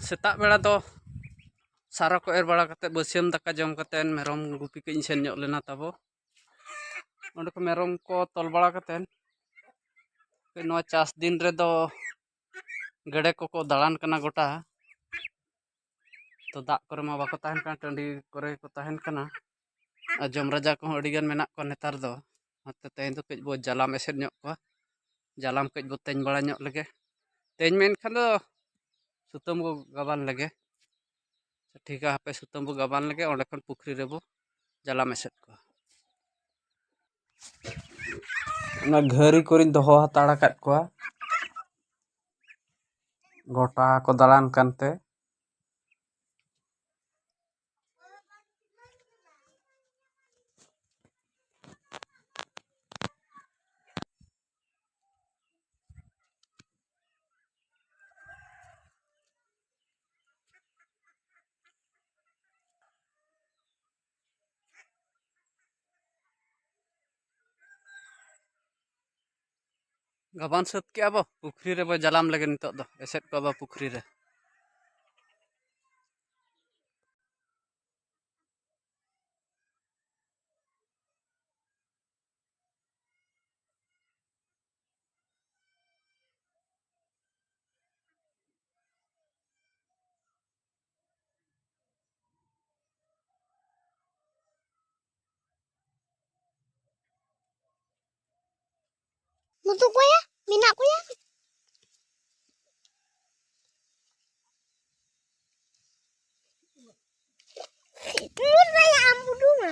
सेता बेड़ा दो सारा को एर बड़ा कते बसियम दाका जम कते मेरम गुपी के सेन ᱧᱚᱜ लेना तबो ओंडे को मेरम को तोल बड़ा कते नो चास दिन रे दो गेड़े को दालान कना गोटा तो दाग करे मा बाको ताहन कना टंडी करे को ताहन कना जम राजा को अड़ी गान मेना को नेतार दो हते तेन तो कज बो जालाम एसेद ᱧᱚᱜ को जालाम कज बो तेन बड़ा ᱧᱚᱜ लगे तेन मेन खान दो सुतम को गाबान लगे ठीक है हापे सुतम बो गाबान लगे ओंडे खन पुखरी रे बो जालाम एसेद को ना घरी कोरिन दोहो हताड़ा काट को गोटा को दालान कानते गाबान सत के अब पुखरी रे बो जालाम लगे नितो दो एसेद को अब पुखरी रे Mutu ko ya, minak ko ya. Murah ya ampun dulu.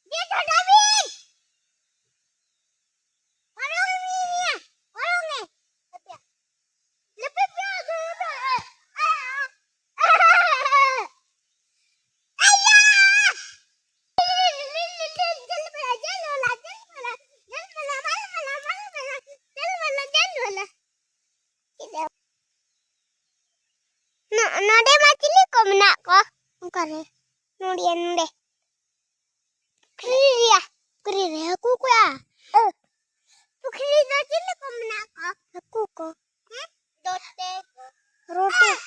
Dia tak habis. Orang ni, orang ni. Lepas dia dulu. Node macam ko menak ko. Kare. Node. Kriya. Kriya aku ko ya. Kriya macam ko menak ko. Aku ko. Dote. Roti.